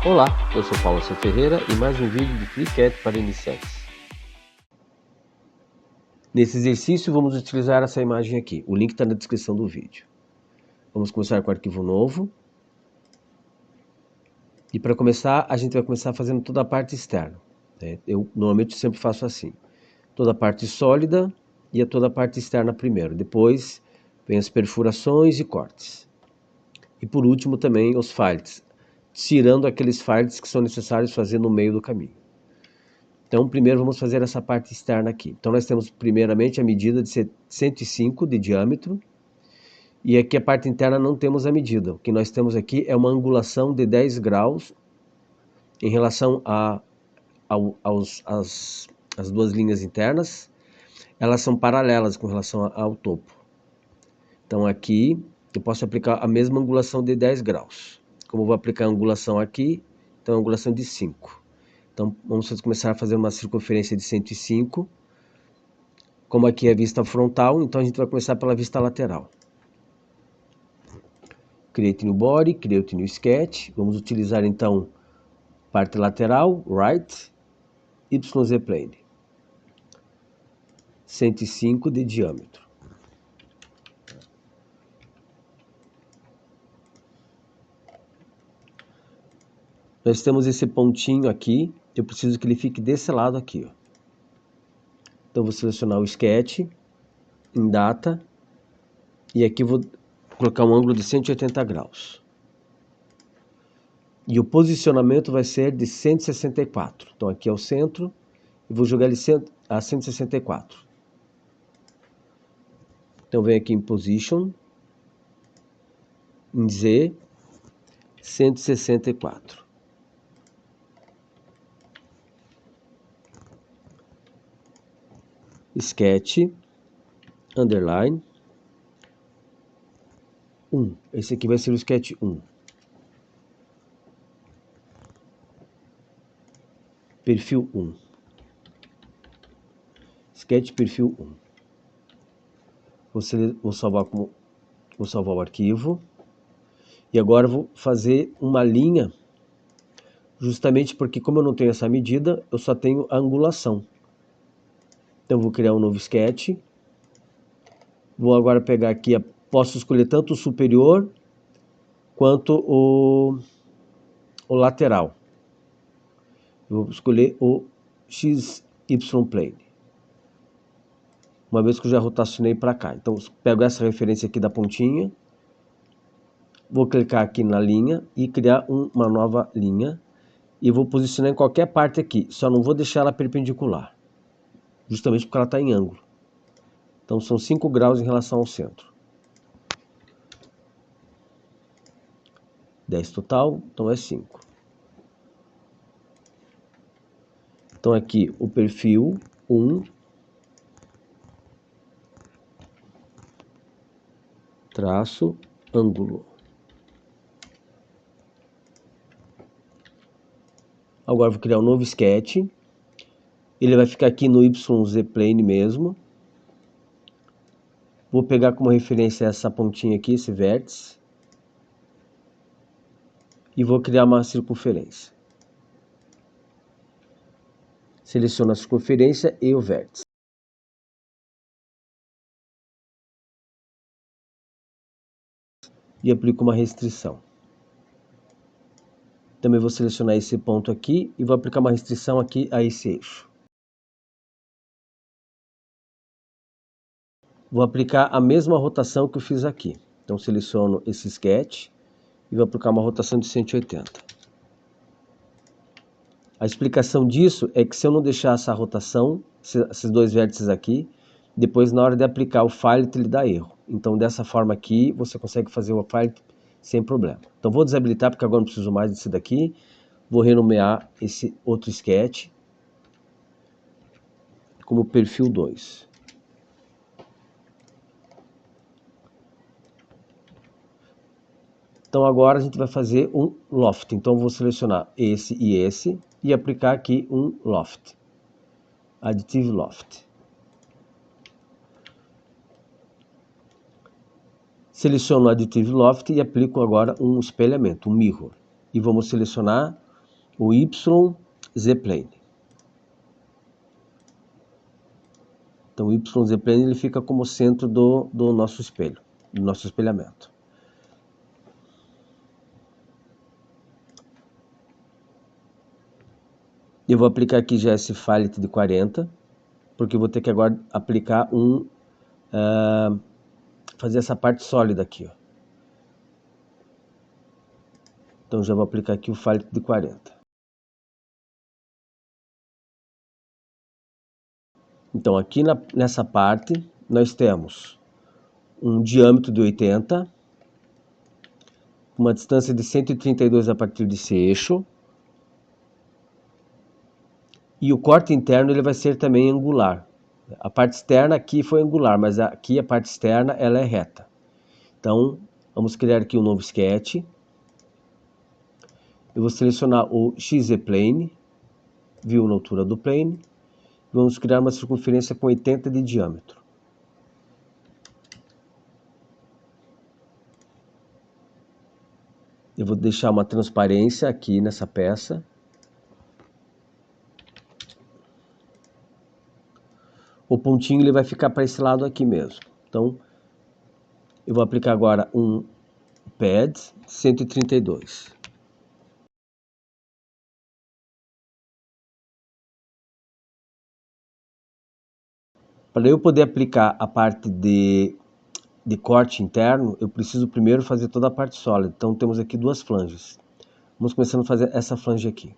Olá, eu sou Paulo C. Ferreira e mais um vídeo de FreeCAD para iniciantes. Nesse exercício vamos utilizar essa imagem aqui, o link está na descrição do vídeo. Vamos começar com o arquivo novo. E para começar, a gente vai começar fazendo toda a parte externa. Eu normalmente sempre faço assim, toda a parte sólida e toda a parte externa primeiro, depois vem as perfurações e cortes. E por último também os files, tirando aqueles files que são necessários fazer no meio do caminho. Então, primeiro vamos fazer essa parte externa aqui. Então, nós temos primeiramente a medida de 105 de diâmetro. E aqui a parte interna não temos a medida. O que nós temos aqui é uma angulação de 10 graus em relação às duas linhas internas. Elas são paralelas com relação ao topo. Então, aqui eu posso aplicar a mesma angulação de 10 graus. Como eu vou aplicar a angulação aqui, então a angulação de 5. Então, vamos começar a fazer uma circunferência de 105. Como aqui é a vista frontal, então a gente vai começar pela vista lateral. Create new body, create new sketch. Vamos utilizar então parte lateral, right, YZ plane. 105 de diâmetro. Nós temos esse pontinho aqui, eu preciso que ele fique desse lado aqui, ó. Então vou selecionar o sketch, em data, e aqui vou colocar um ângulo de 180 graus. E o posicionamento vai ser de 164. Então aqui é o centro, e vou jogar ele a 164. Então venho aqui em Position, em Z, 164. Sketch, underline, 1. Esse aqui vai ser o sketch 1. Perfil 1. Sketch perfil 1. Vou salvar o arquivo. E agora vou fazer uma linha, justamente porque como eu não tenho essa medida, eu só tenho a angulação. Então vou criar um novo sketch. Vou agora pegar aqui, posso escolher tanto o superior quanto o lateral. Vou escolher o XY plane. Uma vez que eu já rotacionei para cá. Então pego essa referência aqui da pontinha. Vou clicar aqui na linha e criar uma nova linha. E vou posicionar em qualquer parte aqui. Só não vou deixar ela perpendicular. Justamente porque ela está em ângulo. Então são 5 graus em relação ao centro. 10 total, então é 5. Então aqui o perfil 1, traço, ângulo. Agora vou criar um novo sketch. Ele vai ficar aqui no YZ plane mesmo. Vou pegar como referência essa pontinha aqui, esse vértice. E vou criar uma circunferência. Seleciono a circunferência e o vértice. E aplico uma restrição. Também vou selecionar esse ponto aqui e vou aplicar uma restrição aqui a esse eixo. Vou aplicar a mesma rotação que eu fiz aqui. Então seleciono esse sketch e vou aplicar uma rotação de 180. A explicação disso é que se eu não deixar essa rotação, esses dois vértices aqui, depois na hora de aplicar o fillet ele dá erro. Então dessa forma aqui você consegue fazer o fillet sem problema. Então vou desabilitar porque agora não preciso mais desse daqui. Vou renomear esse outro sketch como perfil 2. Então agora a gente vai fazer um loft. Então eu vou selecionar esse e aplicar aqui um loft. Additive Loft. Seleciono o Additive Loft e aplico agora um espelhamento, um mirror. E vamos selecionar o YZ-plane. Então o YZ-plane ele fica como centro do nosso espelho, do nosso espelhamento. Eu vou aplicar aqui já esse fillet de 40, porque eu vou ter que agora aplicar fazer essa parte sólida aqui, ó. Então já vou aplicar aqui o fillet de 40. Então aqui nessa parte nós temos um diâmetro de 80, uma distância de 132 a partir desse eixo, e o corte interno ele vai ser também angular. A parte externa aqui foi angular, mas aqui a parte externa ela é reta. Então vamos criar aqui um novo sketch. Eu vou selecionar o XZ-plane, view na altura do plane. Vamos criar uma circunferência com 80 de diâmetro. Eu vou deixar uma transparência aqui nessa peça. O pontinho ele vai ficar para esse lado aqui mesmo. Então, eu vou aplicar agora um pad 132. Para eu poder aplicar a parte de corte interno, eu preciso primeiro fazer toda a parte sólida. Então temos aqui duas flanges. Vamos começando a fazer essa flange aqui,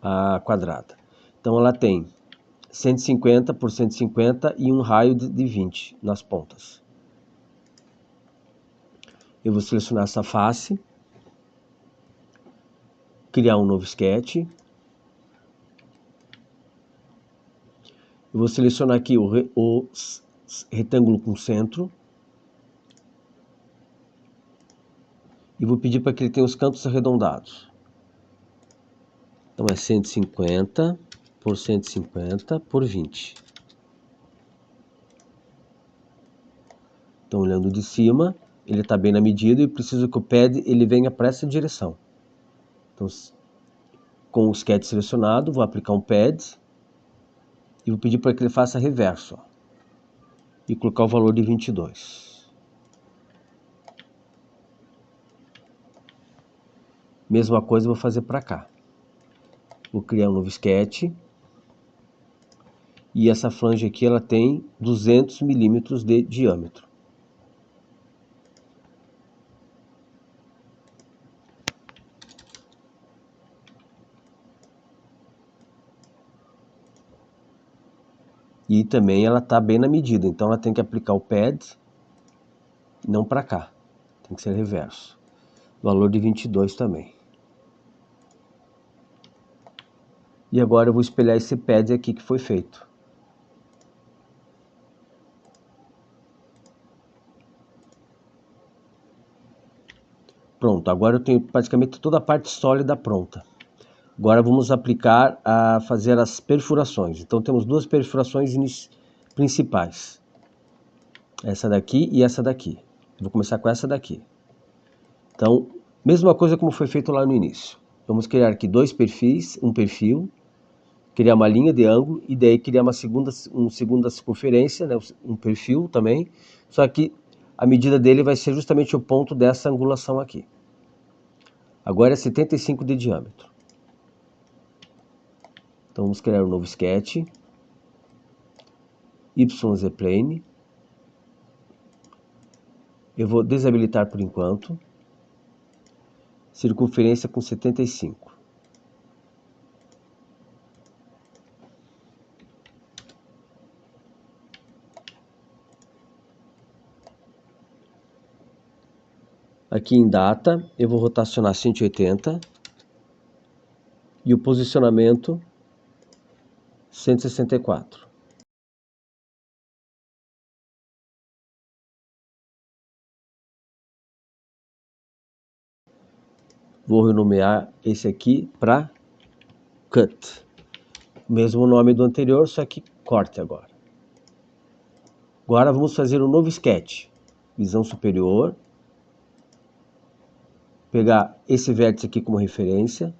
a quadrada. Então ela tem 150 por 150 e um raio de 20 nas pontas. Eu vou selecionar essa face, criar um novo sketch. Eu vou selecionar aqui o retângulo com centro. E vou pedir para que ele tenha os cantos arredondados. Então é 150 por 150 por 20. Então olhando de cima, ele está bem na medida e preciso que o pad ele venha para essa direção. Então com o sketch selecionado, vou aplicar um pad e vou pedir para que ele faça reverso. Ó, e colocar o valor de 22. Mesma coisa eu vou fazer para cá. Vou criar um novo sketch. E essa flange aqui ela tem 200 milímetros de diâmetro. E também ela está bem na medida, então ela tem que aplicar o pad, não para cá, tem que ser reverso. Valor de 22 também. E agora eu vou espelhar esse pad aqui que foi feito. Pronto, agora eu tenho praticamente toda a parte sólida pronta. Agora vamos aplicar a fazer as perfurações. Então temos duas perfurações principais. Essa daqui e essa daqui. Vou começar com essa daqui. Então, mesma coisa como foi feito lá no início. Vamos criar aqui dois perfis, um perfil, criar uma linha de ângulo e daí criar uma segunda circunferência, né, um perfil também, só que a medida dele vai ser justamente o ponto dessa angulação aqui. Agora é 75 de diâmetro. Então vamos criar um novo sketch, YZ-plane. Eu vou desabilitar por enquanto. Circunferência com 75. Aqui em data, eu vou rotacionar 180 e o posicionamento 164. Vou renomear esse aqui para Cut. Mesmo nome do anterior, só que corte agora. Agora vamos fazer um novo sketch. Visão superior. Pegar esse vértice aqui como referência.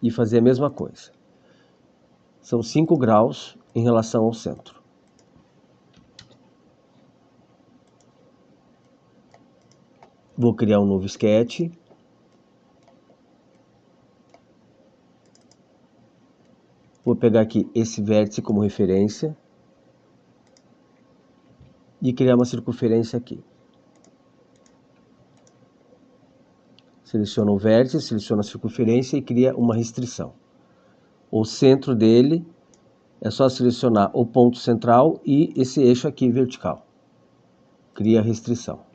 e fazer a mesma coisa. São 5 graus em relação ao centro. Vou criar um novo sketch. Vou pegar aqui esse vértice como referência e criar uma circunferência aqui. Seleciona o vértice, seleciona a circunferência e cria uma restrição. O centro dele é só selecionar o ponto central e esse eixo aqui vertical. Cria a restrição.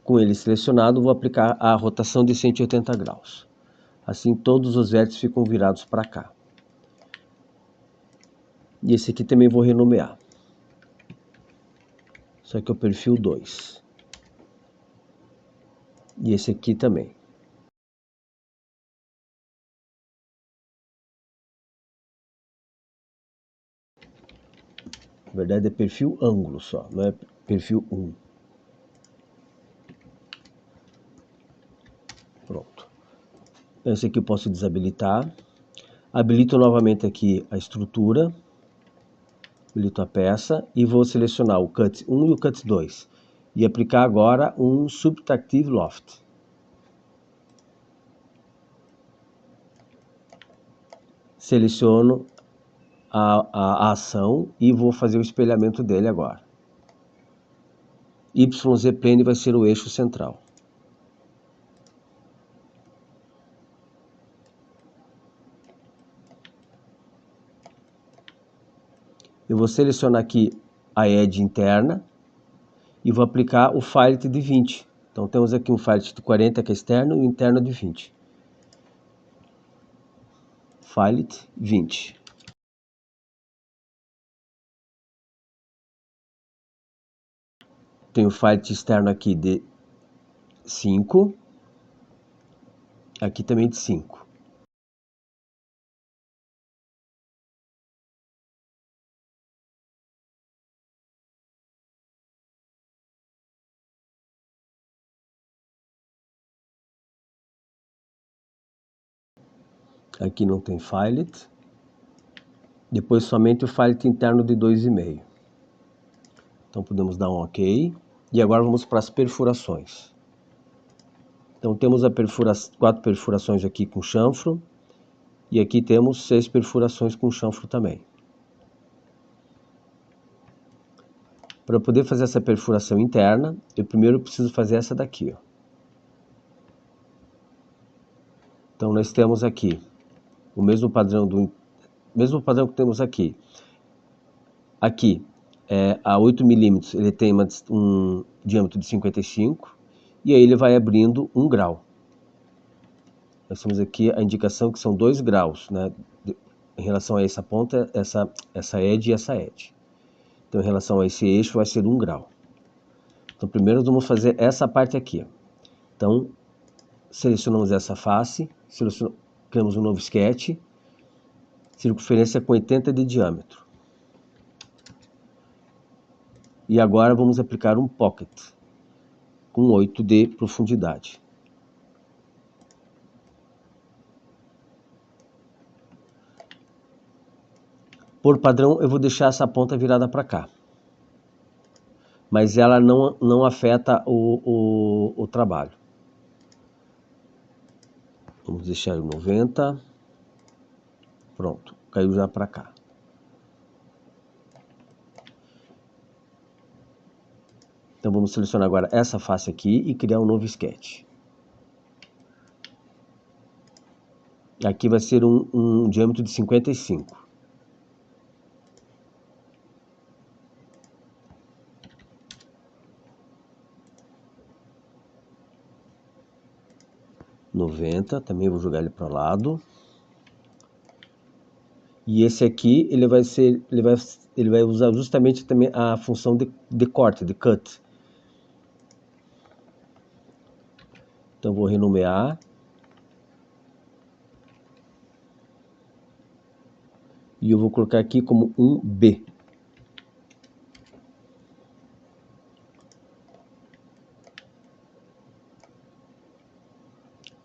Com ele selecionado, vou aplicar a rotação de 180 graus. Assim, todos os vértices ficam virados para cá. E esse aqui também vou renomear. Isso aqui é o perfil 2. E esse aqui também. Na verdade é perfil ângulo só, não é perfil 1. Pronto. Esse aqui eu posso desabilitar. Habilito novamente aqui a estrutura. Habilito a peça e vou selecionar o Cut 1 e o Cut 2. E aplicar agora um Subtractive Loft. Seleciono a ação e vou fazer o espelhamento dele agora. YZ Plane vai ser o eixo central. Eu vou selecionar aqui a edge interna e vou aplicar o fillet de 20. Então temos aqui um fillet de 40 que é externo e o interno de 20. Fillet 20. Tenho o fillet externo aqui de 5. Aqui também de 5. Aqui não tem fillet. Depois somente o fillet interno de 2,5. Então podemos dar um OK. E agora vamos para as perfurações. Então temos 4 perfurações aqui com chanfro. E aqui temos 6 perfurações com chanfro também. Para poder fazer essa perfuração interna, eu primeiro preciso fazer essa daqui. Ó. Então nós temos aqui o mesmo padrão que temos aqui. Aqui, a 8 milímetros, ele tem um diâmetro de 55 e aí ele vai abrindo 1 grau. Nós temos aqui a indicação que são 2 graus, né, em relação a essa ponta, essa edge e essa edge. Então, em relação a esse eixo, vai ser 1 grau. Então, primeiro nós vamos fazer essa parte aqui. Ó. Então, selecionamos essa face, criamos um novo sketch, circunferência com 80 de diâmetro. E agora vamos aplicar um pocket com 8 de profundidade. Por padrão, eu vou deixar essa ponta virada para cá. Mas ela não afeta o trabalho. Vamos deixar o 90. Pronto, caiu já para cá. Então vamos selecionar agora essa face aqui e criar um novo sketch. Aqui vai ser um diâmetro de 55. Também vou jogar ele para o lado. E esse aqui ele vai usar justamente também a função de corte, de cut. Então vou renomear. E eu vou colocar aqui como um B.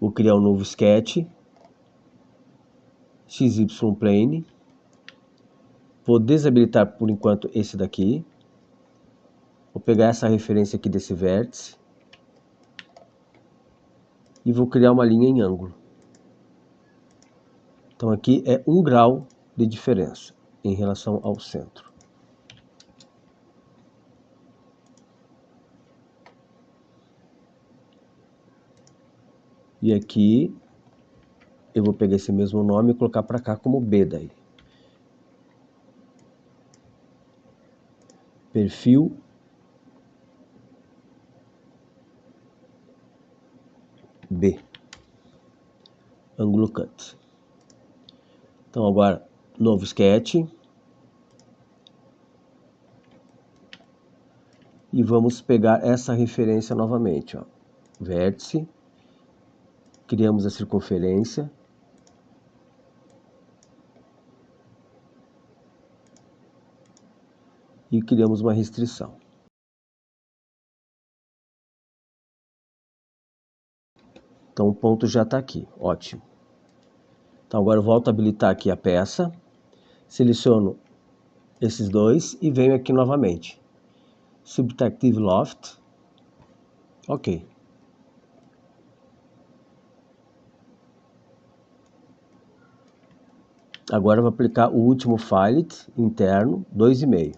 Vou criar um novo sketch, XY Plane. Vou desabilitar por enquanto esse daqui. Vou pegar essa referência aqui desse vértice. E vou criar uma linha em ângulo. Então aqui é 1 grau de diferença em relação ao centro. E aqui eu vou pegar esse mesmo nome e colocar para cá como B daí. Perfil B. Ângulo cut. Então agora, novo sketch. E vamos pegar essa referência novamente, ó. Vértice. Criamos a circunferência. E criamos uma restrição. Então o ponto já está aqui, ótimo. Então agora eu volto a habilitar aqui a peça, seleciono esses dois e venho aqui novamente. Subtractive Loft, ok. Agora eu vou aplicar o último fillet interno, 2,5.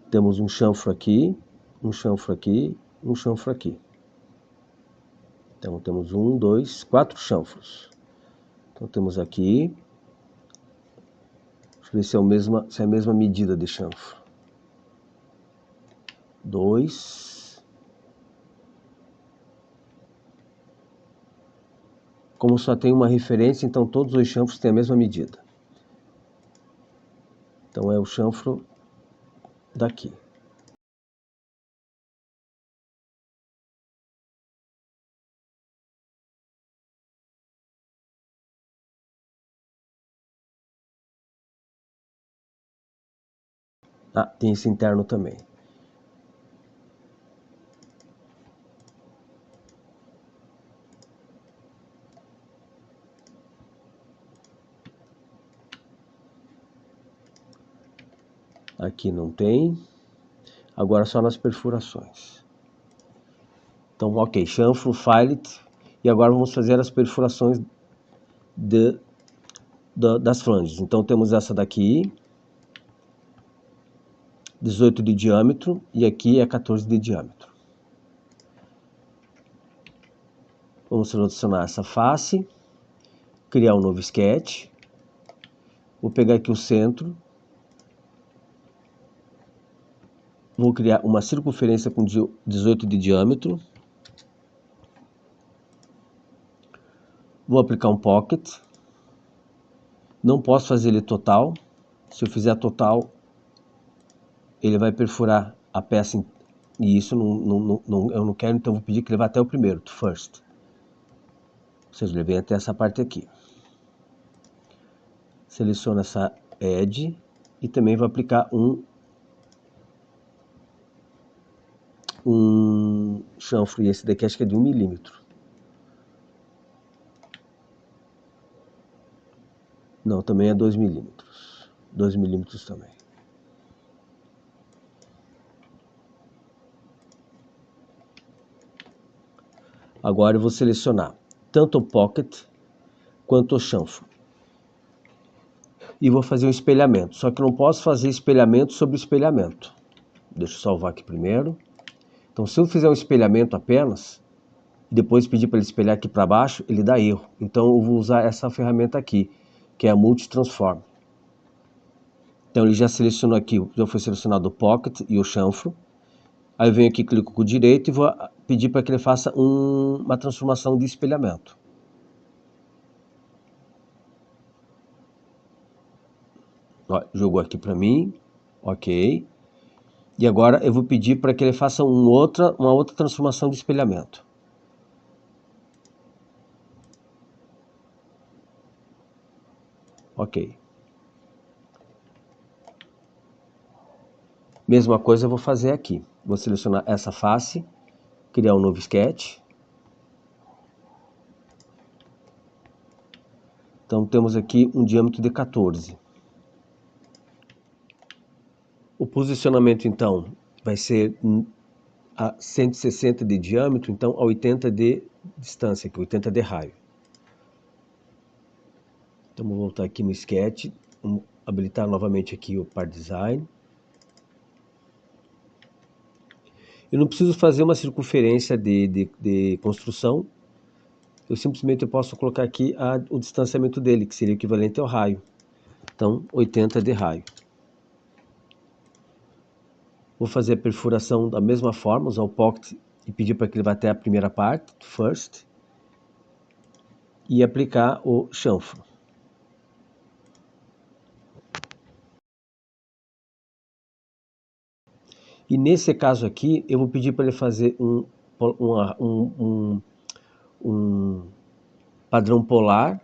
Temos um chanfro aqui, um chanfro aqui, um chanfro aqui. Então temos 1, 2, 4 chanfros. Então temos aqui, deixa eu ver se é a mesma medida de chanfro. 2. Como só tem uma referência, então todos os chanfros têm a mesma medida. Então é o chanfro daqui. Ah, tem esse interno também. Aqui não tem. Agora só nas perfurações. Então, ok, chanfro, fillet. E agora vamos fazer as perfurações das flanges. Então temos essa daqui, 18 de diâmetro, e aqui é 14 de diâmetro. Vamos selecionar essa face, criar um novo sketch. Vou pegar aqui o centro. Vou criar uma circunferência com 18 de diâmetro. Vou aplicar um pocket. Não posso fazer ele total. Se eu fizer total, ele vai perfurar a peça. E isso eu não quero, então vou pedir que ele vá até o primeiro, to first. Ou seja, ele vem até essa parte aqui. Seleciono essa edge e também vou aplicar um chanfro, e esse daqui acho que é de 1 milímetro. Não, também é 2 milímetros. 2 milímetros também. Agora eu vou selecionar tanto o pocket quanto o chanfro. E vou fazer um espelhamento. Só que não posso fazer espelhamento sobre espelhamento. Deixa eu salvar aqui primeiro. Então se eu fizer um espelhamento apenas, e depois pedir para ele espelhar aqui para baixo, ele dá erro. Então eu vou usar essa ferramenta aqui, que é a Multitransform. Então ele já selecionou aqui, já foi selecionado o pocket e o chanfro. Aí eu venho aqui, clico com o direito e vou pedir para que ele faça uma transformação de espelhamento. Ó, jogou aqui para mim, ok. E agora eu vou pedir para que ele faça uma outra transformação de espelhamento. Ok. Mesma coisa eu vou fazer aqui. Vou selecionar essa face, criar um novo sketch. Então temos aqui um diâmetro de 14. O posicionamento então vai ser a 160 de diâmetro, então a 80 de distância, aqui, 80 de raio. Então vou voltar aqui no sketch, vamos habilitar novamente aqui o Part Design. Eu não preciso fazer uma circunferência de construção, eu simplesmente posso colocar aqui o distanciamento dele, que seria o equivalente ao raio. Então, 80 de raio. Vou fazer a perfuração da mesma forma, usar o Pocket e pedir para que ele vá até a primeira parte, First, e aplicar o chanfro. E nesse caso aqui, eu vou pedir para ele fazer um padrão polar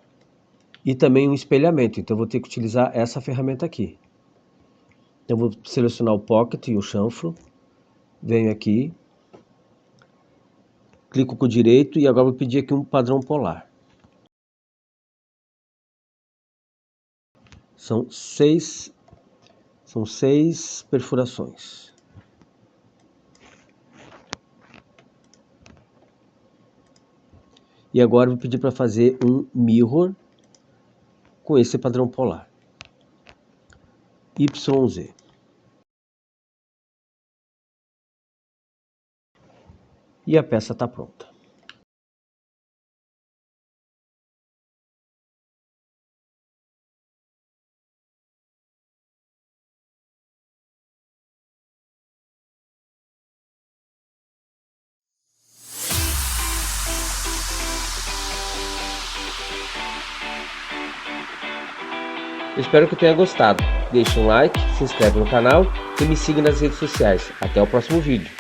e também um espelhamento. Então eu vou ter que utilizar essa ferramenta aqui. Então eu vou selecionar o Pocket e o chanfro, venho aqui, clico com o direito e agora vou pedir aqui um padrão polar. São seis perfurações. E agora vou pedir para fazer um mirror com esse padrão polar. YZ. E a peça está pronta. Espero que tenha gostado. Deixe um like, se inscreve no canal e me siga nas redes sociais. Até o próximo vídeo.